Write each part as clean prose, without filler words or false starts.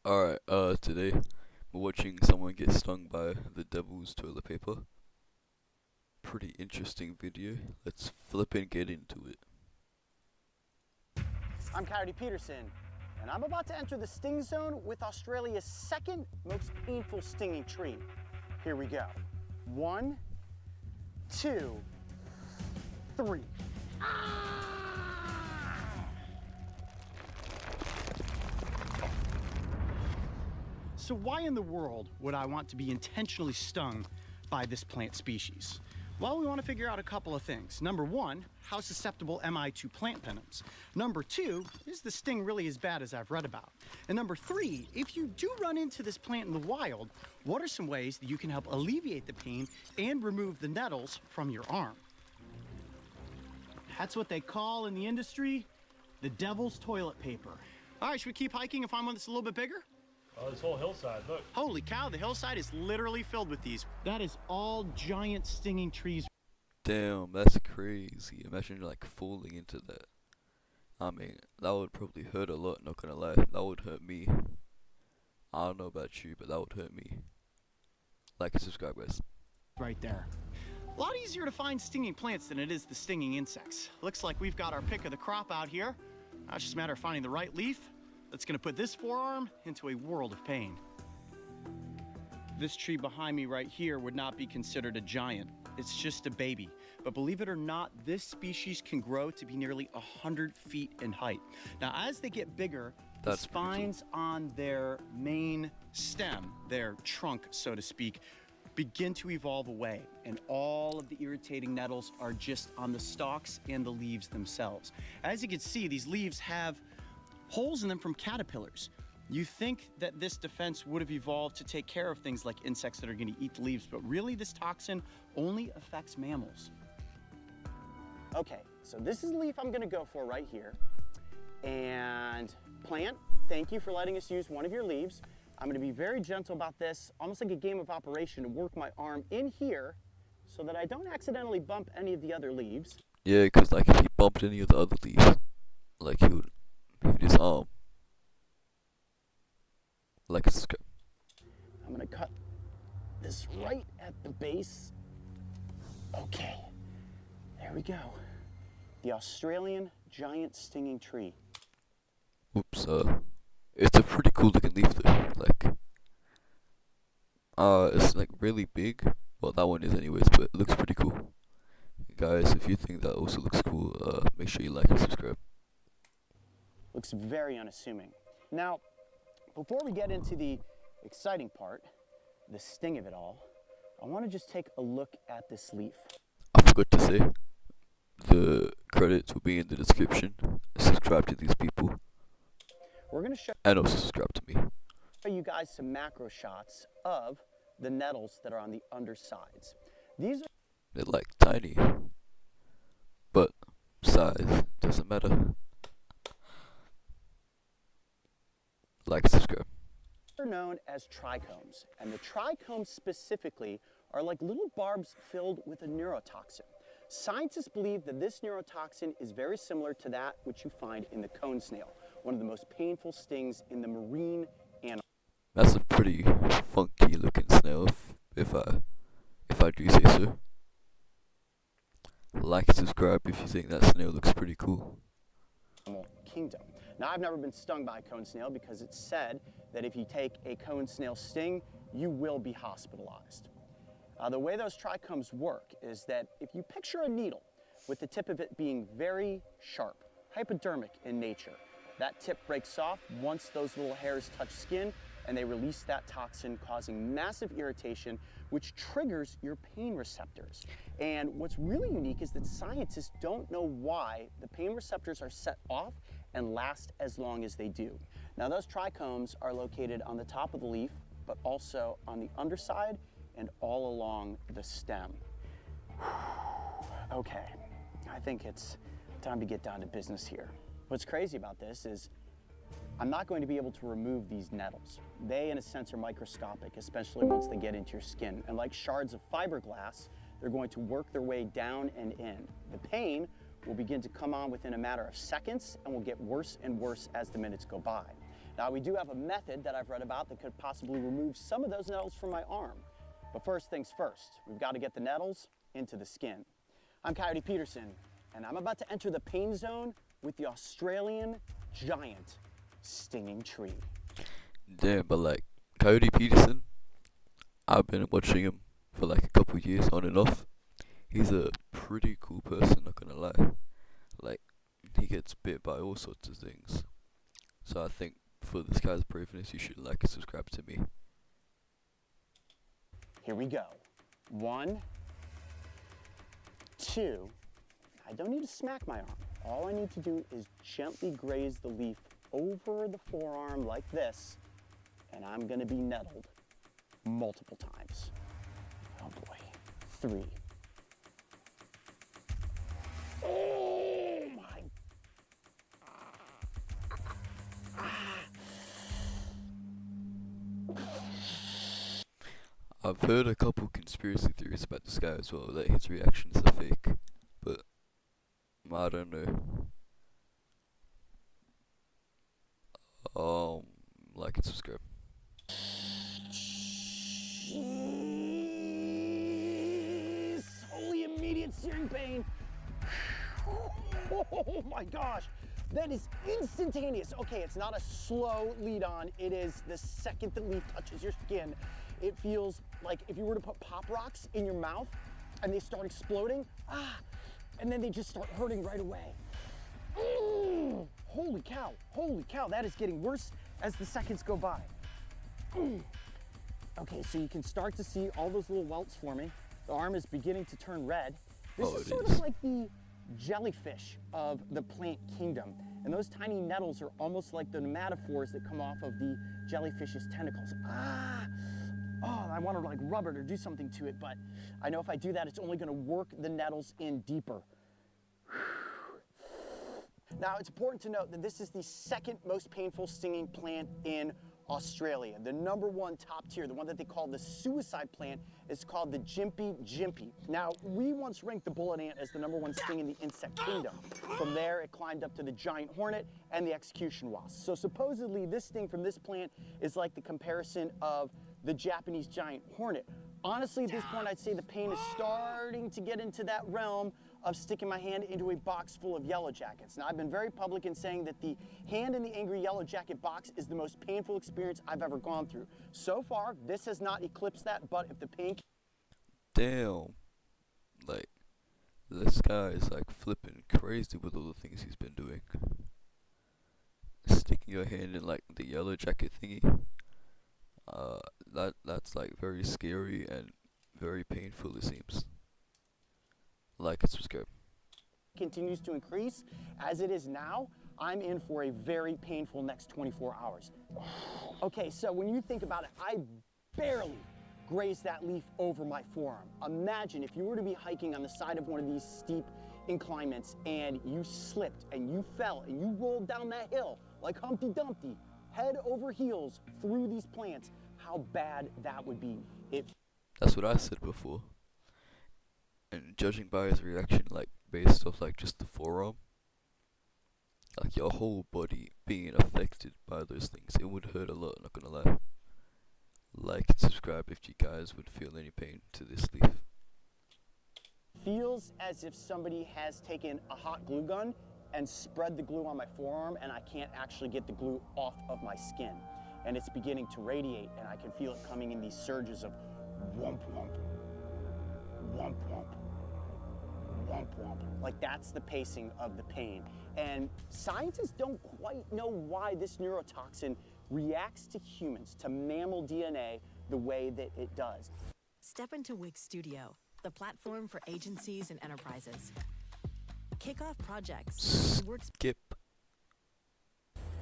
Alright, today we're watching someone get stung by the devil's toilet paper. Pretty interesting video. Let's flip and get into it. I'm Coyote Peterson, and I'm about to enter the sting zone with Australia's second most painful stinging tree. Here we go. 1, 2, 3. So why in the world would I want to be intentionally stung by this plant species? Well, we want to figure out a couple of things. Number one, how susceptible am I to plant venoms? Number two, is the sting really as bad as I've read about? And number three, if you do run into this plant in the wild, what are some ways that you can help alleviate the pain and remove the nettles from your arm? That's what they call in the industry the devil's toilet paper. All right, should we keep hiking and find one that's a little bit bigger? Oh, this whole hillside, look. Holy cow, the hillside is literally filled with these. That is all giant stinging trees. Damn, that's crazy. Imagine like falling into that. I mean, that would probably hurt a lot, not gonna lie. That would hurt me. I don't know about you, but that would hurt me. Like and subscribe, guys. Right there. A lot easier to find stinging plants than it is the stinging insects. Looks like we've got our pick of the crop out here. Now it's just a matter of finding the right leaf that's gonna put this forearm into a world of pain. This tree behind me right here would not be considered a giant. It's just a baby. But believe it or not, this species can grow to be nearly 100 feet in height. Now, as they get bigger, the spines on their main stem, their trunk, so to speak, begin to evolve away, and all of the irritating nettles are just on the stalks and the leaves themselves. As you can see, these leaves have holes in them from caterpillars. You think that this defense would have evolved to take care of things like insects that are going to eat the leaves, but really this toxin only affects mammals. Okay, so this is the leaf I'm going to go for right here. And plant, thank you for letting us use one of your leaves. I'm going to be very gentle about this, almost like a game of operation, to work my arm in here so that I don't accidentally bump any of the other leaves. Yeah, because like if he bumped any of the other leaves, like he would hit his arm. Like and subscribe. I'm going to cut this right at the base. Okay, there we go. The Australian giant stinging tree. Oops, it's a pretty cool looking leaf though. Like, it's like really big. Well, that one is anyways, but it looks pretty cool. Guys, if you think that also looks cool, make sure you like and subscribe. Looks very unassuming. Now, before we get into the exciting part, the sting of it all, I want to just take a look at this leaf. I forgot to say, the credits will be in the description. Subscribe to these people. We're going to show And also subscribe to me. you guys some macro shots of the nettles that are on the undersides. These are They're like tiny, but size doesn't matter. Like and subscribe. known as trichomes, and the trichomes specifically are like little barbs filled with a neurotoxin. Scientists believe that this neurotoxin is very similar to that which you find in the cone snail, one of the most painful stings in the marine animal. That's a pretty funky looking snail, if I do say so. Like and subscribe if you think that snail looks pretty cool. Kingdom. Now, I've never been stung by a cone snail because it's said that if you take a cone snail sting, you will be hospitalized. The way those trichomes work is that if you picture a needle with the tip of it being very sharp, hypodermic in nature, that tip breaks off once those little hairs touch skin and they release that toxin, causing massive irritation, which triggers your pain receptors. And what's really unique is that scientists don't know why the pain receptors are set off and last as long as they do. Now, those trichomes are located on the top of the leaf, but also on the underside and all along the stem. Okay, I think it's time to get down to business here. What's crazy about this is I'm not going to be able to remove these nettles. They, in a sense, are microscopic, especially once they get into your skin. And like shards of fiberglass, they're going to work their way down and in. The pain will begin to come on within a matter of seconds and will get worse and worse as the minutes go by. Now, we do have a method that I've read about that could possibly remove some of those nettles from my arm. But first things first, we've got to get the nettles into the skin. I'm Coyote Peterson, and I'm about to enter the pain zone with the Australian giant stinging tree. Damn, but like Coyote Peterson, I've been watching him for like a couple of years on and off. He's a pretty cool person, not gonna lie. Like, he gets bit by all sorts of things. So I think for this guy's braveness, you should like and subscribe to me. Here we go. 1, 2. I don't need to smack my arm. All I need to do is gently graze the leaf over the forearm like this, and I'm gonna be nettled multiple times. Oh boy. 3. Oh my. I've heard a couple conspiracy theories about this guy as well, that his reactions are fake, but I don't know. Like and subscribe. Jeez. Holy immediate searing pain. Oh my gosh. That is instantaneous. Okay, it's not a slow lead on. It is the second the leaf touches your skin. It feels like if you were to put pop rocks in your mouth and they start exploding, and then they just start hurting right away. Holy cow, that is getting worse as the seconds go by. Okay, so you can start to see all those little welts forming. The arm is beginning to turn red. This is sort of like the jellyfish of the plant kingdom. And those tiny nettles are almost like the nematophores that come off of the jellyfish's tentacles. Oh, I want to like rub it or do something to it, but I know if I do that, it's only going to work the nettles in deeper. Now, it's important to note that this is the second most painful stinging plant in Australia. The number one top tier, the one that they call the suicide plant, is called the Gympie gympie. Now, we once ranked the bullet ant as the number one sting in the insect kingdom. From there, it climbed up to the giant hornet and the execution wasp. So supposedly, this sting from this plant is like the comparison of the Japanese giant hornet. Honestly, at this point, I'd say the pain is starting to get into that realm of sticking my hand into a box full of yellow jackets. Now, I've been very public in saying that the hand in the angry yellow jacket box is the most painful experience I've ever gone through. So far, this has not eclipsed that, but if the pain... Damn. Like, this guy is like flipping crazy with all the things he's been doing. Sticking your hand in like the yellow jacket thingy. That's like very scary and very painful, it seems. Like and subscribe. Continues to increase as it is now, I'm in for a very painful next 24 hours. Okay, so when you think about it, I barely grazed that leaf over my forearm. Imagine if you were to be hiking on the side of one of these steep inclinements and you slipped and you fell and you rolled down that hill like Humpty Dumpty, head over heels through these plants, how bad that would be. That's what I said before. And judging by his reaction, like based off like just the forearm, like your whole body being affected by those things, it would hurt a lot, not gonna lie. Like and subscribe if you guys would feel any pain to this leaf. Feels as if somebody has taken a hot glue gun and spread the glue on my forearm, and I can't actually get the glue off of my skin. And it's beginning to radiate, and I can feel it coming in these surges of whomp whomp, whomp whomp, whomp whomp. Like that's the pacing of the pain. And scientists don't quite know why this neurotoxin reacts to humans, to mammal DNA, the way that it does. Step into Wix Studio, the platform for agencies and enterprises. Kick off projects. Skip.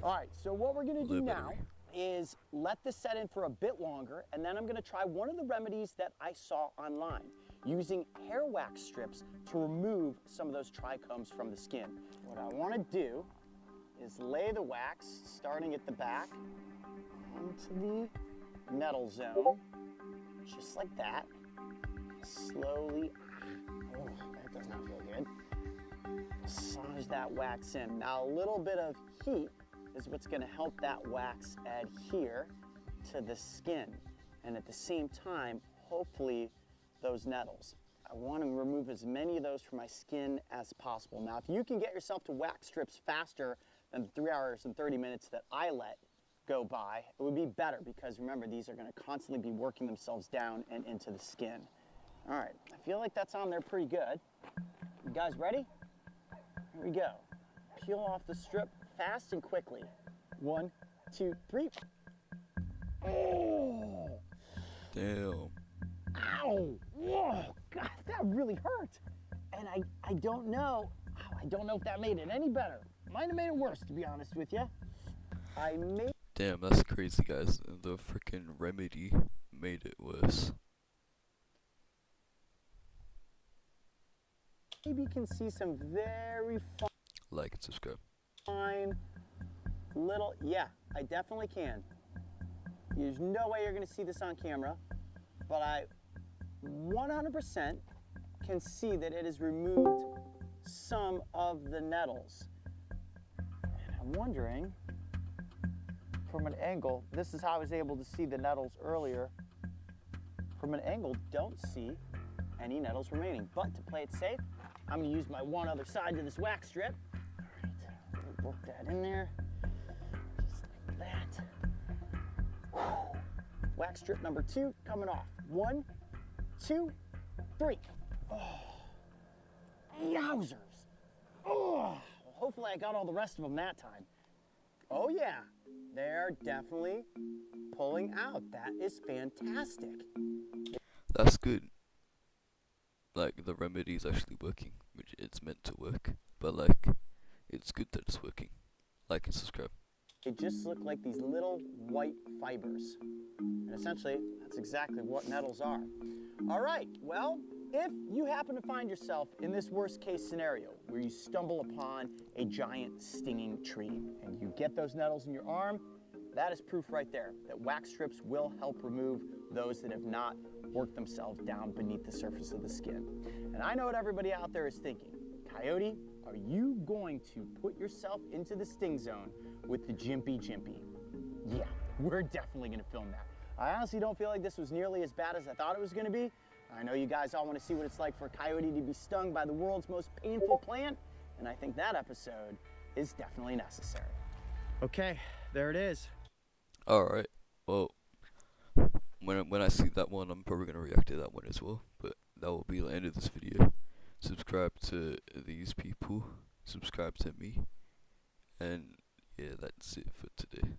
All right, so what we're gonna do now Liberty. is let this set in for a bit longer, and then I'm gonna try one of the remedies that I saw online, using hair wax strips to remove some of those trichomes from the skin. What I wanna do is lay the wax, starting at the back, onto the nettle zone, just like that. Slowly, oh, that does not feel good. Massage that wax in. Now a little bit of heat is what's going to help that wax adhere to the skin. And at the same time, hopefully, those nettles. I want to remove as many of those from my skin as possible. Now, if you can get yourself to wax strips faster than the 3 hours and 30 minutes that I let go by, it would be better because remember, these are going to constantly be working themselves down and into the skin. All right, I feel like that's on there pretty good. You guys ready? Here we go. Peel off the strip fast and quickly. 1, 2, 3. Oh! Damn. Ow! Whoa! God, that really hurt. And I don't know. I don't know if that made it any better. Might have made it worse, to be honest with you. Damn, that's crazy, guys. The freaking remedy made it worse. Maybe you can see some very Like and subscribe. fine little, yeah, I definitely can. There's no way you're gonna see this on camera, but I 100% can see that it has removed some of the nettles. And I'm wondering, from an angle, this is how I was able to see the nettles earlier. From an angle, don't see any nettles remaining. But to play it safe, I'm gonna use my one other side to this wax strip. All right, work that in there, just like that. Whew. Wax strip number 2 coming off. 1, 2, 3. Oh, yowzers. Oh, well, hopefully I got all the rest of them that time. Oh yeah, they're definitely pulling out. That is fantastic. That's good. Like, the remedy's actually working, which it's meant to work. But, like, it's good that it's working. Like and subscribe. They just look like these little white fibers. And essentially, that's exactly what nettles are. All right, well, if you happen to find yourself in this worst case scenario where you stumble upon a giant stinging tree and you get those nettles in your arm, that is proof right there that wax strips will help remove those that have not worked themselves down beneath the surface of the skin. And I know what everybody out there is thinking. Coyote, are you going to put yourself into the sting zone with the Jimpy Jimpy? Yeah, we're definitely gonna film that. I honestly don't feel like this was nearly as bad as I thought it was gonna be. I know you guys all wanna see what it's like for a coyote to be stung by the world's most painful plant, and I think that episode is definitely necessary. Okay, there it is. Alright, well, when I see that one, I'm probably going to react to that one as well. But that will be the end of this video. Subscribe to these people. Subscribe to me. And yeah, that's it for today.